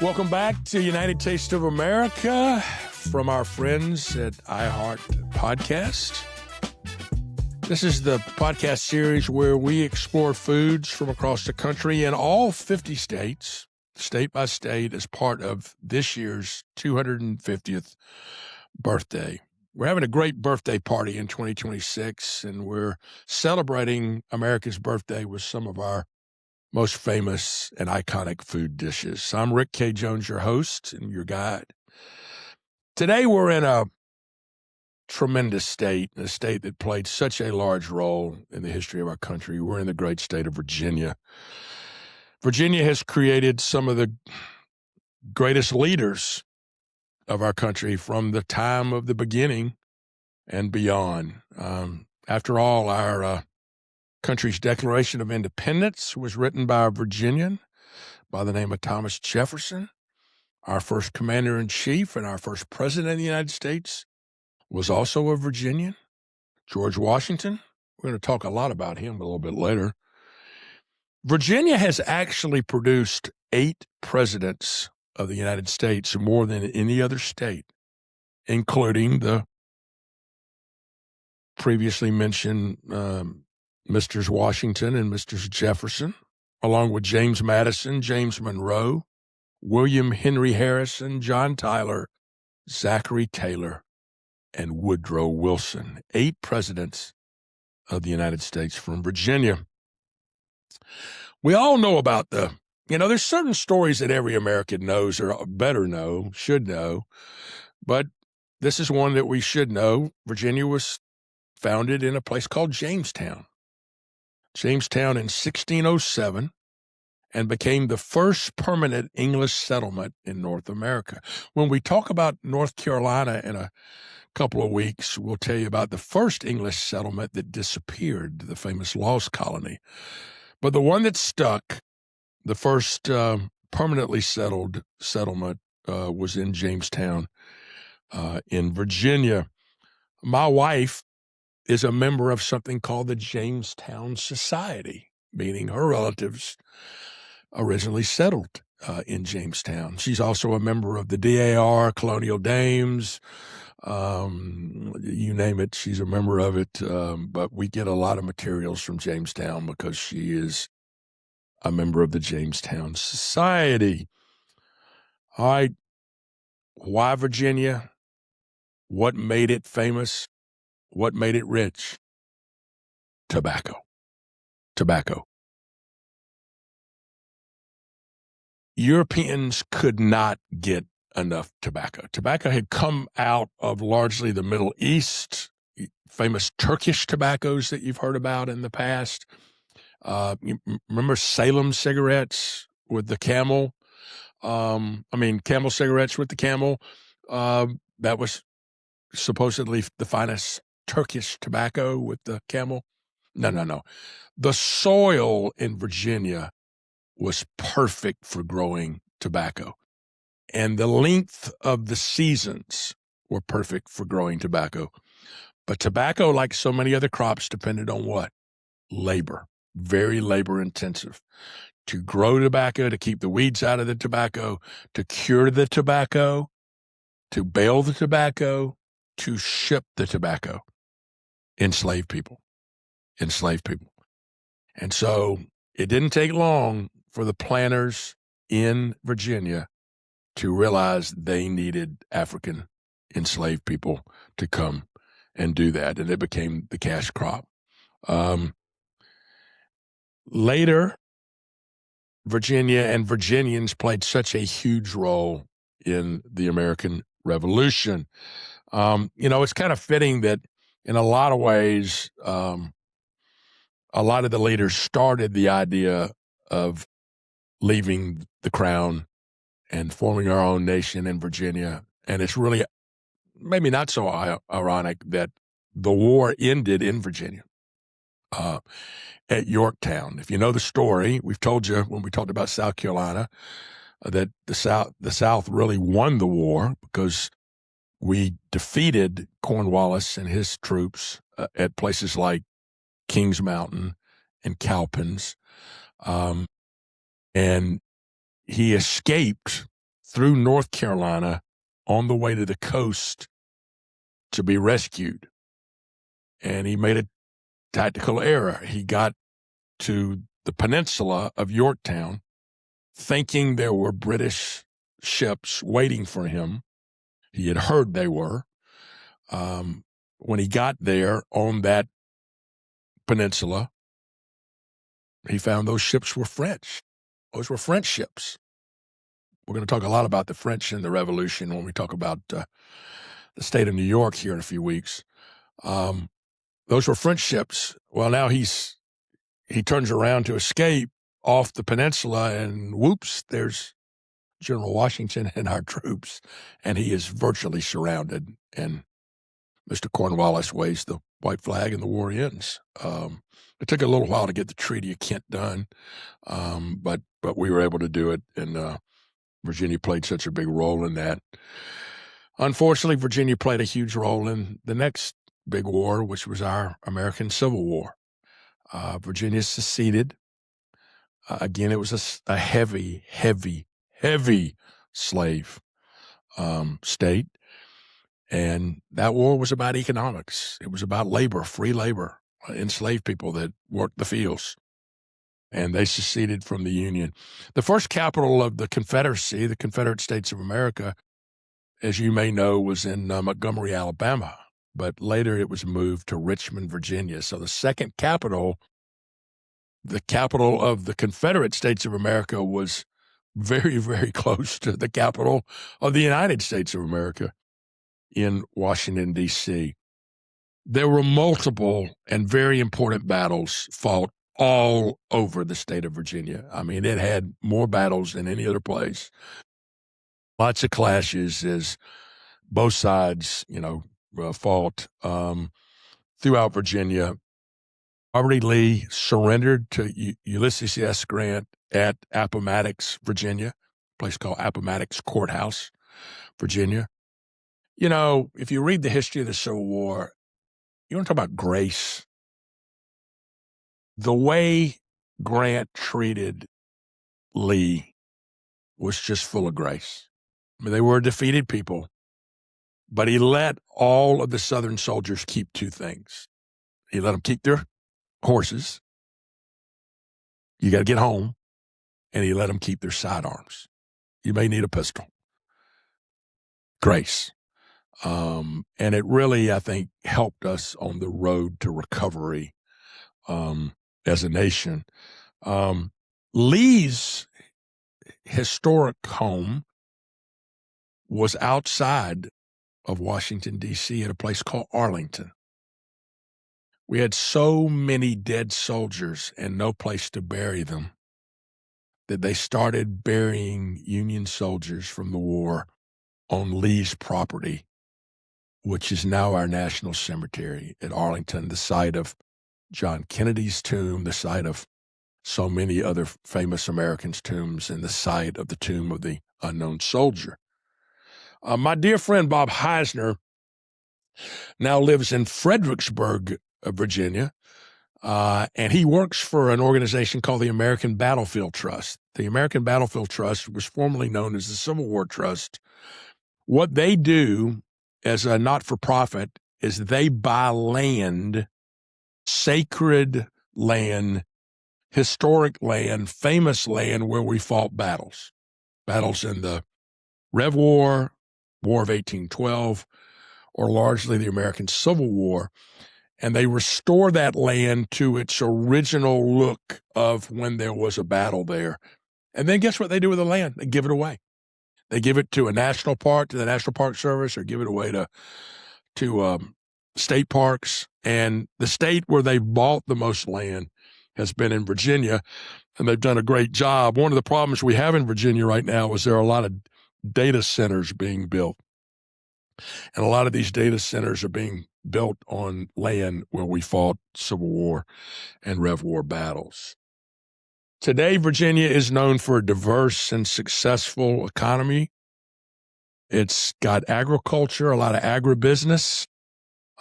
Welcome back to United Taste of America from our friends at iHeart Podcast. This is the podcast series where we explore foods from across the country in all 50 states, state by state, as part of this year's 250th birthday. We're having a great birthday party in 2026, and we're celebrating America's birthday with some of our most famous and iconic food dishes. I'm Rick K. Jones, your host and your guide. Today we're in a tremendous state, a state that played such a large role in the history of our country. We're in the great state of Virginia. Virginia has created some of the greatest leaders of our country from the time of the beginning and beyond. After all, our country's Declaration of Independence was written by a Virginian by the name of Thomas Jefferson. Our first commander-in-chief and our first president of the United States was also a Virginian, George Washington. We're going to talk a lot about him a little bit later. Virginia has actually produced 8 presidents of the United States, more than any other state, including the previously mentioned Mr. Washington and Mr. Jefferson, along with James Madison, James Monroe, William Henry Harrison, John Tyler, Zachary Taylor, and Woodrow Wilson. 8 presidents of the United States from Virginia. We all know about there's certain stories that every American knows or better know, should know, but this is one that we should know. Virginia was founded in a place called Jamestown in 1607, and became the first permanent English settlement in North America. When we talk about North Carolina in a couple of weeks, we'll tell you about the first English settlement that disappeared, the famous Lost Colony. But the one that stuck, the first permanently settled settlement, was in Jamestown in Virginia. My wife is a member of something called the Jamestown Society, meaning her relatives originally settled in Jamestown. She's also a member of the DAR, Colonial Dames, you name it, she's a member of it. But we get a lot of materials from Jamestown because she is a member of the Jamestown Society. All right, why Virginia? What made it famous? What made it rich? Tobacco. Europeans could not get enough tobacco. Tobacco had come out of largely the Middle East, famous Turkish tobaccos that you've heard about in the past. You remember Salem cigarettes with the camel? Camel cigarettes with the camel. That was supposedly the finest Turkish tobacco with the camel. No. The soil in Virginia was perfect for growing tobacco, and the length of the seasons were perfect for growing tobacco. But tobacco, like so many other crops, depended on what? Labor. Very labor intensive. To grow tobacco, to keep the weeds out of the tobacco, to cure the tobacco, to bale the tobacco, to ship the tobacco. Enslaved people. And so it didn't take long for the planters in Virginia to realize they needed African enslaved people to come and do that, and it became the cash crop. Later, Virginia and Virginians played such a huge role in the American Revolution. It's kind of fitting that in a lot of ways, a lot of the leaders started the idea of leaving the crown and forming our own nation in Virginia. And it's really maybe not so ironic that the war ended in Virginia, at Yorktown. If you know the story, we've told you when we talked about South Carolina that the South really won the war because we defeated Cornwallis and his troops at places like Kings Mountain and Cowpens. And he escaped through North Carolina on the way to the coast to be rescued. And he made a tactical error. He got to the peninsula of Yorktown thinking there were British ships waiting for him. He had heard they were. When he got there on that peninsula, he found those ships were French. Those were French ships. We're going to talk a lot about the French in the Revolution when we talk about the state of New York here in a few weeks. Those were French ships. Well, now he turns around to escape off the peninsula, and whoops, there's General Washington and our troops, and he is virtually surrounded. And Mr. Cornwallis waves the white flag, and the war ends. It took a little while to get the Treaty of Kent done, but we were able to do it, and Virginia played such a big role in that. Unfortunately, Virginia played a huge role in the next big war, which was our American Civil War. Virginia seceded. Again, it was a heavy, heavy, heavy slave state. And that war was about economics. It was about labor, free labor, enslaved people that worked the fields. And they seceded from the Union. The first capital of the Confederacy, the Confederate States of America, as you may know, was in Montgomery, Alabama. But later it was moved to Richmond, Virginia. So the second capital, the capital of the Confederate States of America, was very, very close to the capital of the United States of America in Washington, D.C. There were multiple and very important battles fought all over the state of Virginia. I mean, it had more battles than any other place. Lots of clashes as both sides, fought throughout Virginia. Robert E. Lee surrendered to Ulysses S. Grant at Appomattox, Virginia, a place called Appomattox Courthouse, Virginia. If you read the history of the Civil War, you want to talk about grace. The way Grant treated Lee was just full of grace. I mean, they were a defeated people, but he let all of the Southern soldiers keep two things. He let them keep their horses. You got to get home. And he let them keep their sidearms. You may need a pistol. Grace. And it really, I think, helped us on the road to recovery as a nation. Lee's historic home was outside of Washington, D.C. at a place called Arlington. We had so many dead soldiers and no place to bury them that they started burying Union soldiers from the war on Lee's property, which is now our national cemetery at Arlington, the site of John Kennedy's tomb, the site of so many other famous Americans' tombs, and the site of the tomb of the unknown soldier. My dear friend Bob Heisner now lives in Fredericksburg, Virginia, and he works for an organization called the American Battlefield Trust. The American Battlefield Trust was formerly known as the Civil War Trust. What they do as a not-for-profit is they buy land, sacred land, historic land, famous land where we fought battles. Battles in the Rev War, War of 1812, or largely the American Civil War. And they restore that land to its original look of when there was a battle there. And then guess what they do with the land? They give it away. They give it to a national park, to the National Park Service, or give it away to state parks. And the state where they bought the most land has been in Virginia, and they've done a great job. One of the problems we have in Virginia right now is there are a lot of data centers being built. And a lot of these data centers are being built on land where we fought Civil War and Rev War battles. Today, Virginia is known for a diverse and successful economy. It's got agriculture, a lot of agribusiness.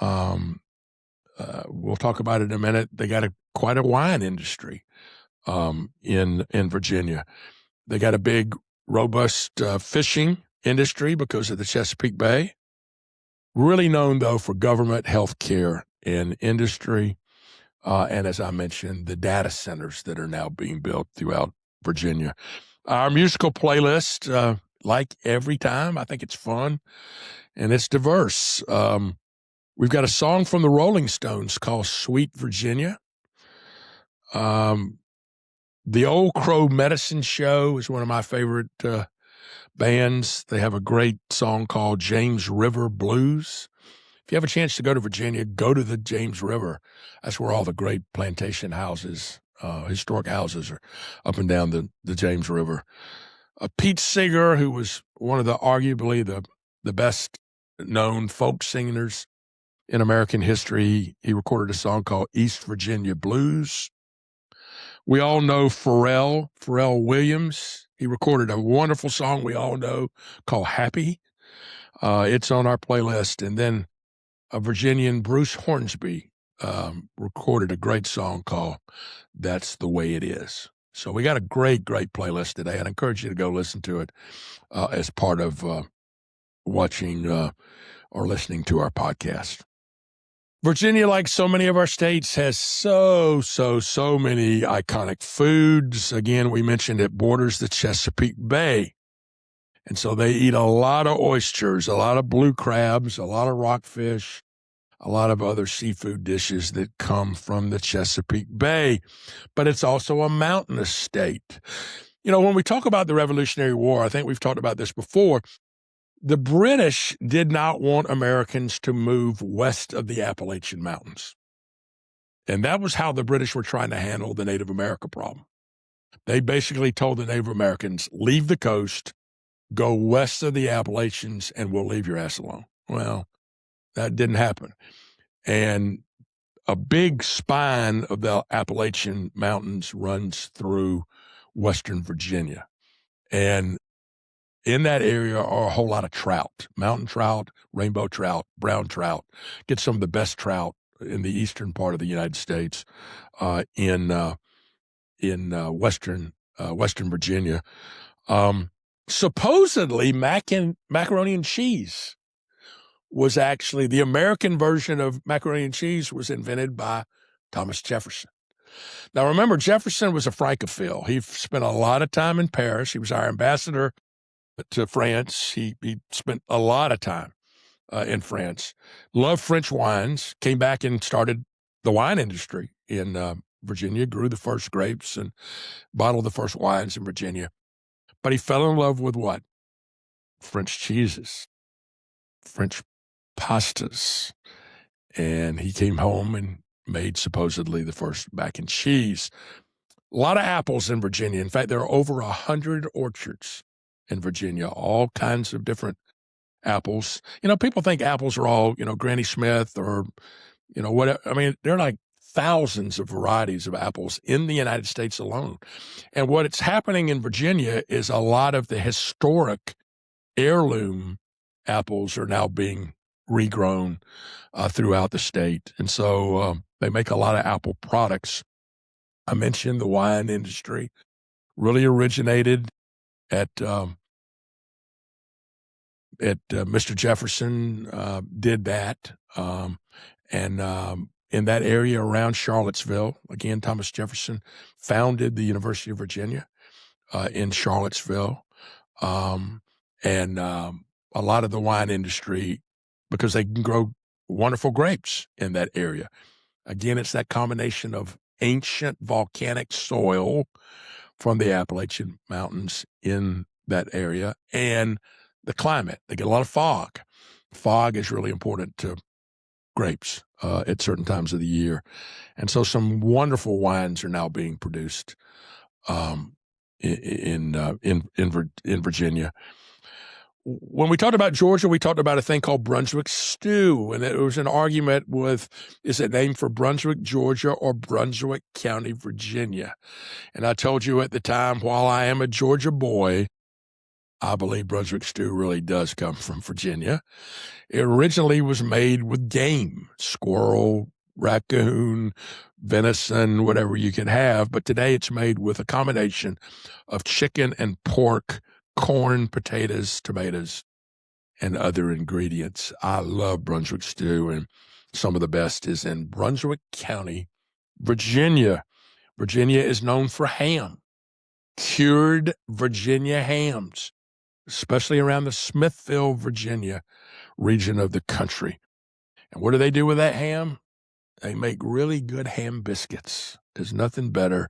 We'll talk about it in a minute. They got quite a wine industry in Virginia. They got a big robust fishing industry because of the Chesapeake Bay. Really known, though, for government, healthcare, and industry. And as I mentioned, the data centers that are now being built throughout Virginia. Our musical playlist, like every time, I think it's fun and it's diverse. We've got a song from the Rolling Stones called Sweet Virginia. The Old Crow Medicine Show is one of my favorite bands. They have a great song called James River Blues. If you have a chance to go to Virginia, go to the James River. That's where all the great plantation houses, historic houses, are up and down the James River. Pete Seeger, who was one of the arguably the best known folk singers in American history, he recorded a song called East Virginia Blues. We all know Pharrell Williams. He recorded a wonderful song we all know called Happy. It's on our playlist. And then a Virginian, Bruce Hornsby, recorded a great song called That's the Way It Is. So we got a great playlist today. I'd encourage you to go listen to it as part of watching or listening to our podcast. Virginia, like so many of our states, has so many iconic foods. Again, we mentioned it borders the Chesapeake Bay. And so they eat a lot of oysters, a lot of blue crabs, a lot of rockfish, a lot of other seafood dishes that come from the Chesapeake Bay. But it's also a mountainous state. You know, when we talk about the Revolutionary War, I think we've talked about this before, the British did not want Americans to move west of the Appalachian Mountains. And that was how the British were trying to handle the Native America problem. They basically told the Native Americans, leave the coast, go west of the Appalachians, and we'll leave your ass alone. Well, that didn't happen. And a big spine of the Appalachian Mountains runs through western Virginia. And in that area are a whole lot of trout, mountain trout, rainbow trout, brown trout. Get some of the best trout in the eastern part of the United States in western Virginia. Supposedly, macaroni and cheese was actually the American version of macaroni and cheese was invented by Thomas Jefferson. Now, remember, Jefferson was a Francophile. He spent a lot of time in Paris. He was our ambassador to France. He spent a lot of time in France, loved French wines, came back and started the wine industry in Virginia, grew the first grapes and bottled the first wines in Virginia. But he fell in love with what? French cheeses, French pastas. And he came home and made supposedly the first mac and cheese. A lot of apples in Virginia. In fact, there are over 100 orchards in Virginia, all kinds of different apples. You know, people think apples are all, Granny Smith or, whatever. I mean, there are like thousands of varieties of apples in the United States alone. And what's happening in Virginia is a lot of the historic heirloom apples are now being regrown throughout the state. And so they make a lot of apple products. I mentioned the wine industry really originated at Mr. Jefferson did that. And in that area around Charlottesville, again, Thomas Jefferson founded the University of Virginia in Charlottesville. And a lot of the wine industry, because they can grow wonderful grapes in that area. Again, it's that combination of ancient volcanic soil from the Appalachian Mountains in that area and the climate. They get a lot of fog. Fog is really important to grapes at certain times of the year. And so some wonderful wines are now being produced in Virginia. When we talked about Georgia, we talked about a thing called Brunswick stew, and it was an argument with, is it named for Brunswick, Georgia, or Brunswick County, Virginia? And I told you at the time, while I am a Georgia boy, I believe Brunswick stew really does come from Virginia. It originally was made with game, squirrel, raccoon, venison, whatever you can have, but today it's made with a combination of chicken and pork corn, potatoes, tomatoes, and other ingredients. I love Brunswick stew, and some of the best is in Brunswick County, Virginia. Virginia is known for ham, cured Virginia hams, especially around the Smithville, Virginia region of the country. And what do they do with that ham? They make really good ham biscuits. There's nothing better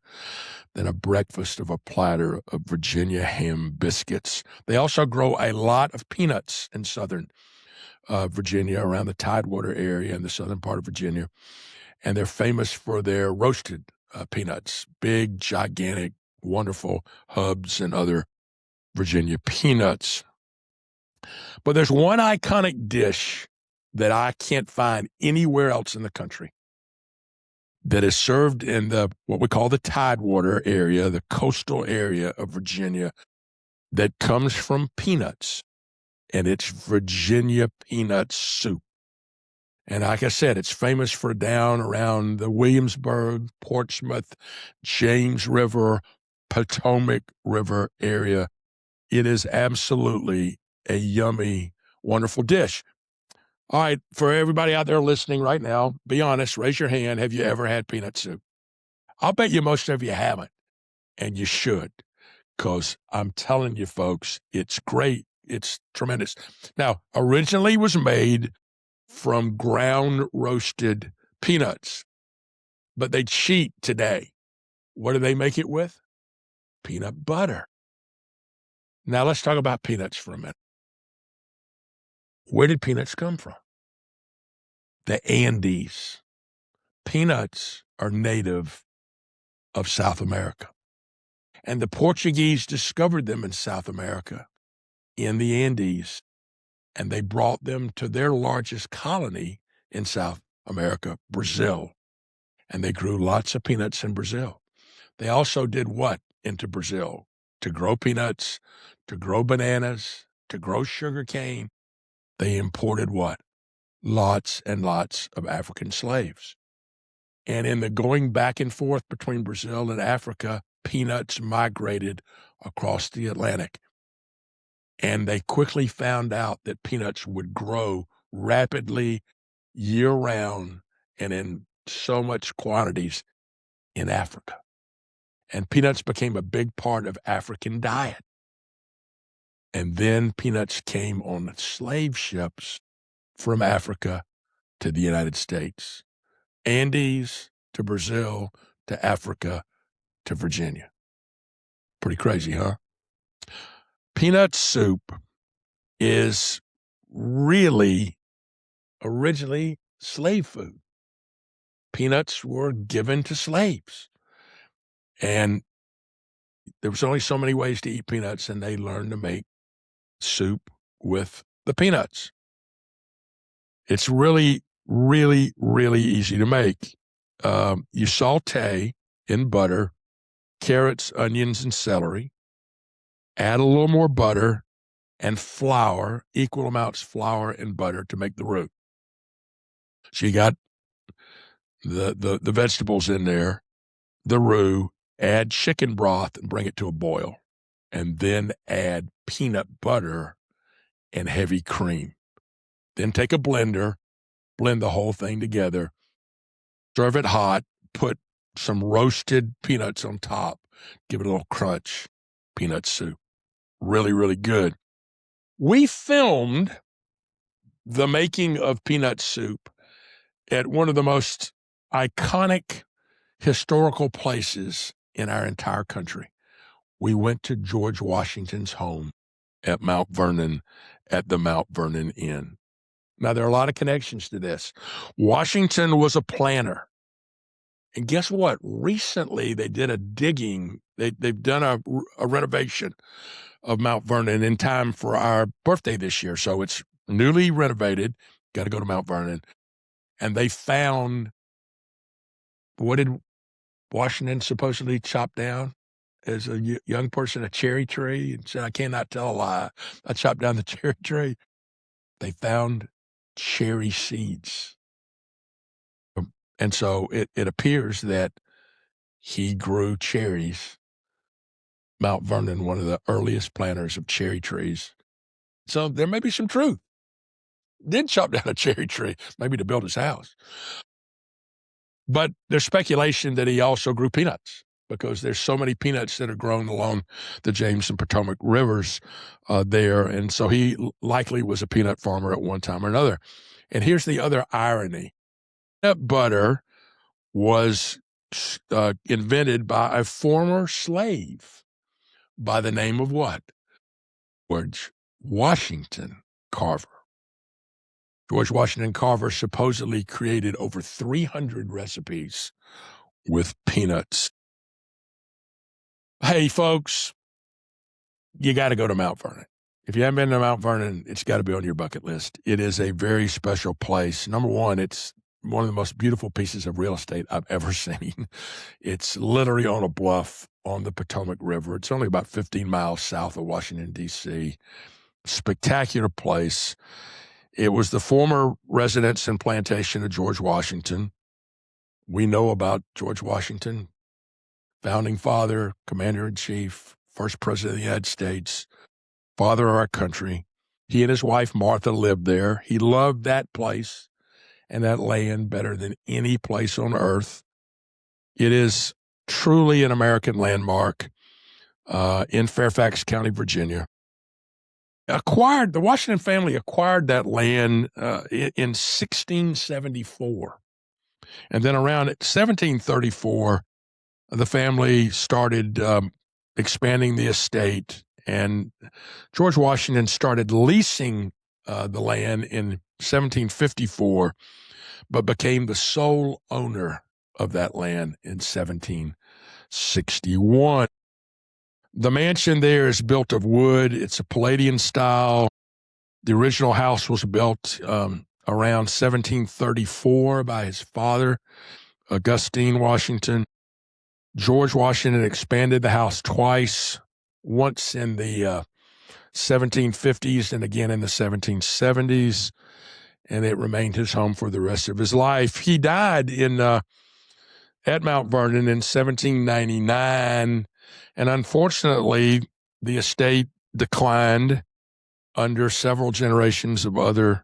than a breakfast of a platter of Virginia ham biscuits. They also grow a lot of peanuts in southern Virginia, around the Tidewater area in the southern part of Virginia. And they're famous for their roasted peanuts, big, gigantic, wonderful Hubs and other Virginia peanuts. But there's one iconic dish that I can't find anywhere else in the country that is served in the what we call the Tidewater area, the coastal area of Virginia, that comes from peanuts, and it's Virginia peanut soup. And like I said, it's famous for down around the Williamsburg, Portsmouth, James River, Potomac River area. It is absolutely a yummy, wonderful dish. All right, for everybody out there listening right now, be honest, raise your hand. Have you ever had peanut soup? I'll bet you most of you haven't, and you should, because I'm telling you, folks, it's great. It's tremendous. Now, originally was made from ground roasted peanuts, but they cheat today. What do they make it with? Peanut butter. Now, let's talk about peanuts for a minute. Where did peanuts come from? The Andes. Peanuts are native of South America. And the Portuguese discovered them in South America, in the Andes, and they brought them to their largest colony in South America, Brazil. And they grew lots of peanuts in Brazil. They also did what into Brazil? To grow peanuts, to grow bananas, to grow sugar cane. They imported what? Lots and lots of African slaves. And in the going back and forth between Brazil and Africa, peanuts migrated across the Atlantic. And they quickly found out that peanuts would grow rapidly year-round and in so much quantities in Africa. And peanuts became a big part of African diet. And then peanuts came on slave ships from Africa to the United States. Andes to Brazil to Africa to Virginia. Pretty crazy, huh? Peanut soup is really originally slave food. Peanuts were given to slaves. And there was only so many ways to eat peanuts, and they learned to make soup with the peanuts. It's really, really, really easy to make. You saute in butter carrots, onions, and celery. Add a little more butter and flour, equal amounts of flour and butter to make the roux. So you got the vegetables in there, the roux, add chicken broth and bring it to a boil, and then add peanut butter and heavy cream. Then take a blender, blend the whole thing together, serve it hot, put some roasted peanuts on top, give it a little crunch. Peanut soup. Really, really good. We filmed the making of peanut soup at one of the most iconic historical places in our entire country. We went to George Washington's home at Mount Vernon, at the Mount Vernon Inn. Now, there are a lot of connections to this. Washington was a planner. And guess what? Recently, they did a digging. They've done a renovation of Mount Vernon in time for our birthday this year. So it's newly renovated. Got to go to Mount Vernon. And they found, what did Washington supposedly chop down as a young person? A cherry tree. And said, I cannot tell a lie. I chopped down the cherry tree. They found cherry seeds. And so it appears that he grew cherries Mount Vernon, one of the earliest planters of cherry trees. So there may be some truth. Did chop down a cherry tree, maybe to build his house. But there's speculation that he also grew peanuts because there's so many peanuts that are grown along the James and Potomac rivers there. And so he likely was a peanut farmer at one time or another. And here's the other irony. Peanut butter was invented by a former slave by the name of what? George Washington Carver. George Washington Carver supposedly created over 300 recipes with peanuts. Hey, folks, you got to go to Mount Vernon. If you haven't been to Mount Vernon, it's got to be on your bucket list. It is a very special place. Number one, it's one of the most beautiful pieces of real estate I've ever seen. It's literally on a bluff on the Potomac River. It's only about 15 miles south of Washington, D.C. Spectacular place. It was the former residence and plantation of George Washington. We know about George Washington, founding father, commander-in-chief, first president of the United States, father of our country. He and his wife, Martha, lived there. He loved that place and that land better than any place on earth. It is truly an American landmark in Fairfax County, Virginia. The Washington family acquired that land in 1674. And then around 1734, the family started expanding the estate, and George Washington started leasing the land in 1754, but became the sole owner of that land in 1761. The mansion there is built of wood. It's a Palladian style. The original house was built around 1734 by his father, Augustine Washington. George Washington expanded the house twice, once in the 1750s and again in the 1770s, and it remained his home for the rest of his life. He died at Mount Vernon in 1799, and unfortunately, the estate declined under several generations of other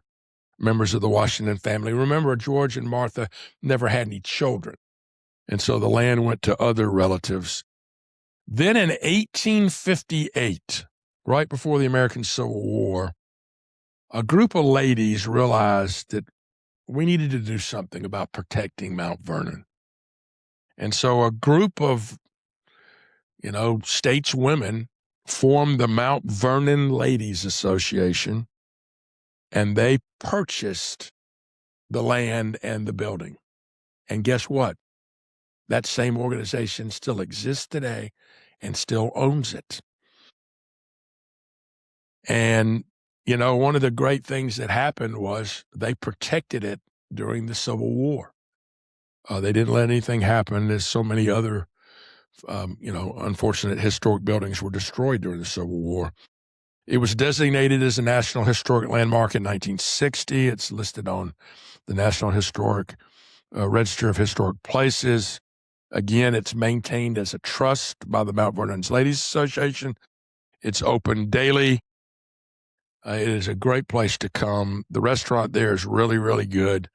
members of the Washington family. Remember, George and Martha never had any children, and so the land went to other relatives. Then in 1858, right before the American Civil War, a group of ladies realized that we needed to do something about protecting Mount Vernon. And so a group of, stateswomen formed the Mount Vernon Ladies Association, and they purchased the land and the building. And guess what? That same organization still exists today and still owns it. And, one of the great things that happened was they protected it during the Civil War. They didn't let anything happen. There's so many other, unfortunate historic buildings were destroyed during the Civil War. It was designated as a National Historic Landmark in 1960. It's listed on the National Historic Register of Historic Places. Again, it's maintained as a trust by the Mount Vernon Ladies Association. It's open daily. It is a great place to come. The restaurant there is really, really good.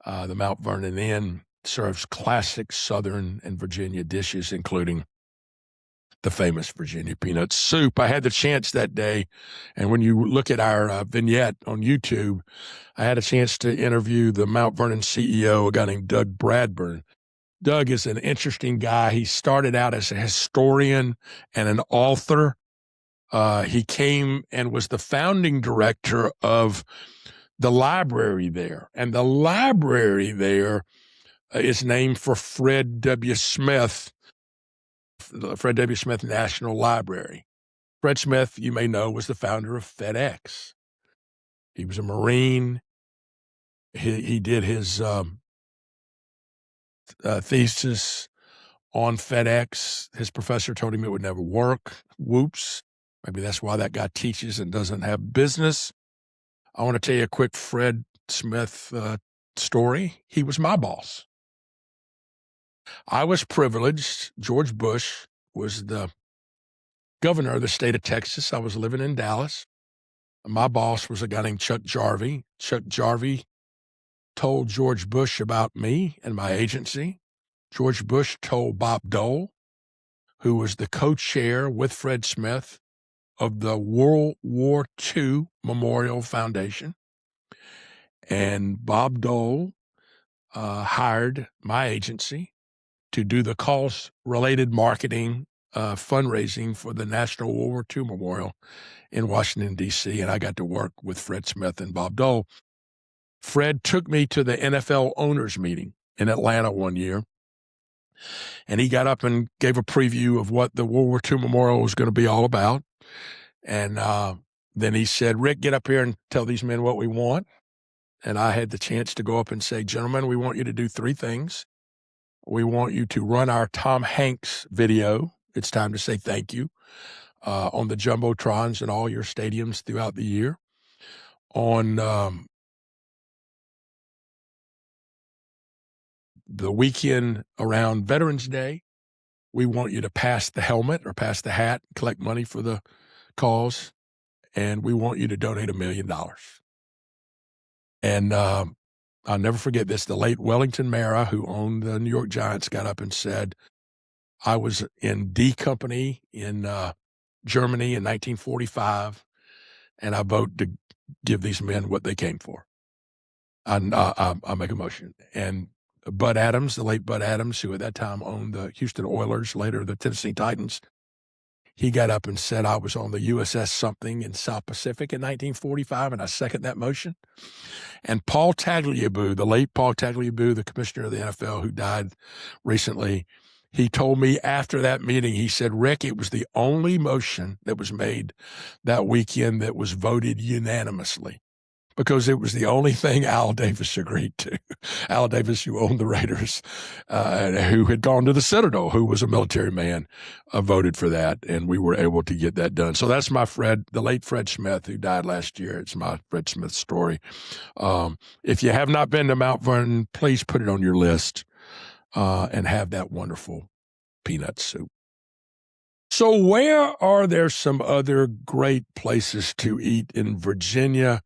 The Mount Vernon Inn serves classic Southern and Virginia dishes, including the famous Virginia peanut soup. I had the chance that day, and when you look at our vignette on YouTube, I had a chance to interview the Mount Vernon CEO, a guy named Doug Bradburn. Doug is an interesting guy. He started out as a historian and an author. He came and was the founding director of the library there. And the library there is named for Fred W. Smith, the Fred W. Smith National Library. Fred Smith, you may know, was the founder of FedEx. He was a Marine. He did his thesis on FedEx. His professor told him it would never work. Whoops. Maybe that's why that guy teaches and doesn't have business. I want to tell you a quick Fred Smith story. He was my boss. I was privileged. George Bush was the governor of the state of Texas. I was living in Dallas. My boss was a guy named Chuck Jarvie. Chuck Jarvie told George Bush about me and my agency. George Bush told Bob Dole, who was the co-chair with Fred Smith of the World War II Memorial Foundation. And Bob Dole hired my agency to do the cause-related marketing fundraising for the National World War II Memorial in Washington, D.C., and I got to work with Fred Smith and Bob Dole. Fred took me to the NFL owners meeting in Atlanta one year, and he got up and gave a preview of what the World War II Memorial was going to be all about. And then he said, Rick, get up here and tell these men what we want. And I had the chance to go up and say, gentlemen, we want you to do three things. We want you to run our Tom Hanks video. It's time to say thank you on the Jumbotrons and all your stadiums throughout the year. On the weekend around Veterans Day, we want you to pass the helmet or pass the hat, collect money for the cause, and we want you to donate $1 million. And I'll never forget this. The late Wellington Mara, who owned the New York Giants, got up and said, I was in D Company in Germany in 1945, and I vote to give these men what they came for. I'll make a motion. And Bud Adams, the late Bud Adams, who at that time owned the Houston Oilers, later the Tennessee Titans, he got up and said, I was on the USS something in South Pacific in 1945, and I second that motion. And Paul Tagliabue, the late Paul Tagliabue, the commissioner of the NFL who died recently, he told me after that meeting, he said, Rick, it was the only motion that was made that weekend that was voted unanimously, because it was the only thing Al Davis agreed to. Al Davis, who owned the Raiders, who had gone to the Citadel, who was a military man, voted for that, and we were able to get that done. So that's my Fred, the late Fred Smith, who died last year. It's my Fred Smith story. If you have not been to Mount Vernon, please put it on your list and have that wonderful peanut soup. So where are there some other great places to eat in Virginia?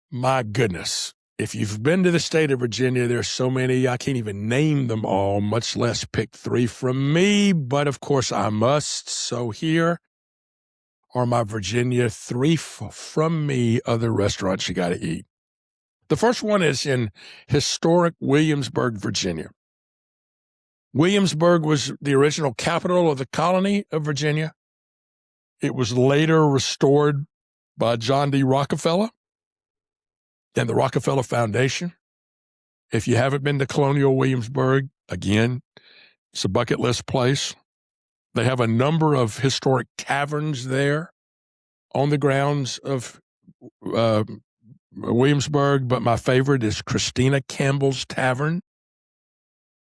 My goodness, if you've been to the state of Virginia, there's so many, I can't even name them all, much less pick three from me, but of course I must. So here are my Virginia three from me other restaurants you got to eat. The first one is in historic Williamsburg, Virginia. Williamsburg was the original capital of the colony of Virginia. It was later restored by John D. Rockefeller and the Rockefeller Foundation. If you haven't been to colonial Williamsburg, again, it's a bucket list place. They have a number of historic taverns there on the grounds of Williamsburg, but my favorite is Christina Campbell's Tavern.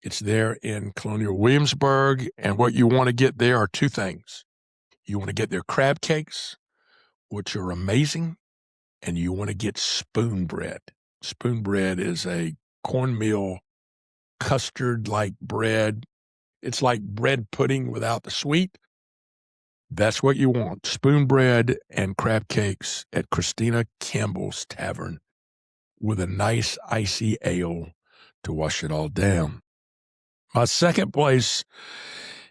It's there in colonial Williamsburg, and what you want to get there are two things. You want to get their crab cakes, which are amazing, and you want to get spoon bread. Spoon bread is a cornmeal custard-like bread. It's like bread pudding without the sweet. That's what you want. Spoon bread and crab cakes at Christina Campbell's Tavern with a nice icy ale to wash it all down. My second place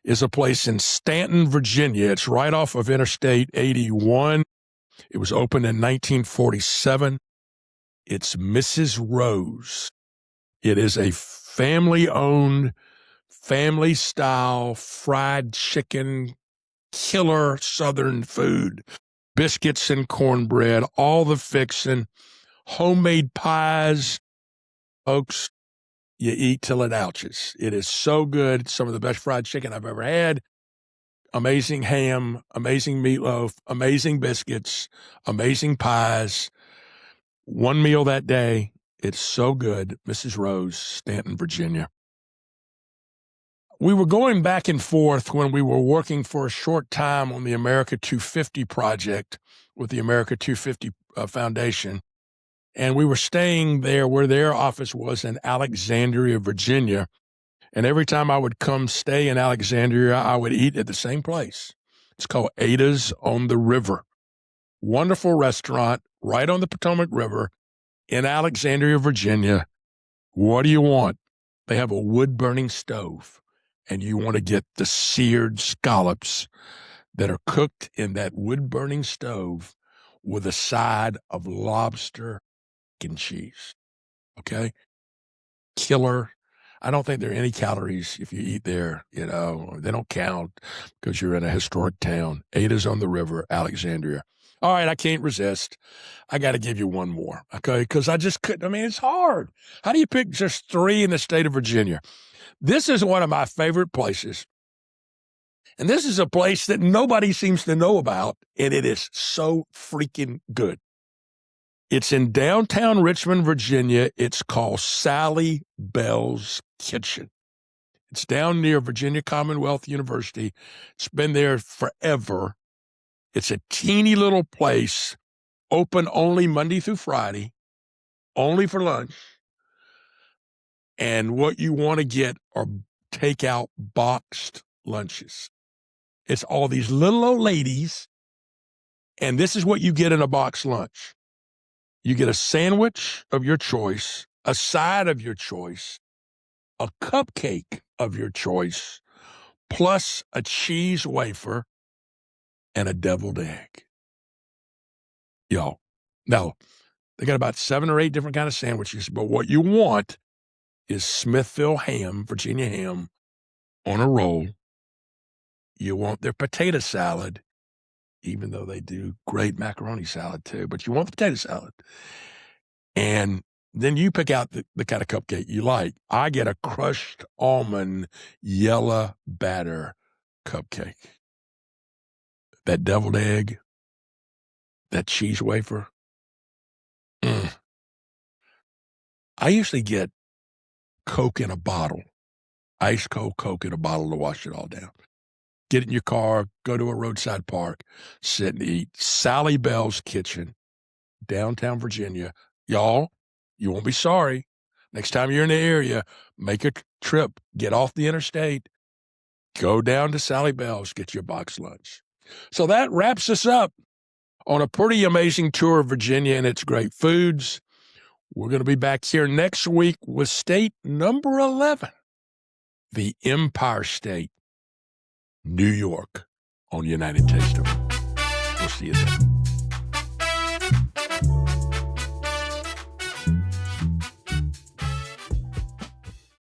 is a place in Stanton, Virginia. It's right off of Interstate 81. It was opened in 1947. It's Mrs. Rose. It is a family-owned, family-style fried chicken, killer Southern food. Biscuits and cornbread, all the fixin', homemade pies. Folks, you eat till it ouches. It is so good. It's some of the best fried chicken I've ever had. Amazing ham, amazing meatloaf, amazing biscuits, amazing pies. One meal that day. It's so good. Mrs. Rose, Stanton, Virginia. We were going back and forth when we were working for a short time on the America 250 project with the America 250 Foundation. And we were staying there where their office was in Alexandria, Virginia. And every time I would come stay in Alexandria, I would eat at the same place. It's called Ada's on the River. Wonderful restaurant right on the Potomac River in Alexandria, Virginia. What do you want? They have a wood-burning stove, and you want to get the seared scallops that are cooked in that wood-burning stove with a side of lobster and cheese. Okay? Killer. I don't think there are any calories if you eat there. They don't count because you're in a historic town. Ada's on the River, Alexandria. All right, I can't resist. I got to give you one more, okay? Because I just couldn't. I mean, it's hard. How do you pick just three in the state of Virginia? This is one of my favorite places. And this is a place that nobody seems to know about, and it is so freaking good. It's in downtown Richmond, Virginia. It's called Sally Bell's Kitchen. It's down near Virginia Commonwealth University. It's been there forever. It's a teeny little place, open only Monday through Friday, only for lunch. And what you want to get are takeout boxed lunches. It's all these little old ladies, and this is what you get in a boxed lunch. You get a sandwich of your choice, a side of your choice, a cupcake of your choice, plus a cheese wafer and a deviled egg. Yo, now, they got about 7 or 8 different kind of sandwiches, but what you want is Smithville ham, Virginia ham, on a roll. You want their potato salad, even though they do great macaroni salad too, but you want the potato salad. And then you pick out the kind of cupcake you like. I get a crushed almond yellow batter cupcake. That deviled egg, that cheese wafer. I usually get Coke in a bottle, ice cold Coke in a bottle to wash it all down. Get in your car, go to a roadside park, sit and eat. Sally Bell's Kitchen, downtown Virginia. Y'all, you won't be sorry. Next time you're in the area, make a trip, get off the interstate, go down to Sally Bell's, get your box lunch. So that wraps us up on a pretty amazing tour of Virginia and its great foods. We're going to be back here next week with state number 11, the Empire State, New York, on United Taste of. We'll see you then.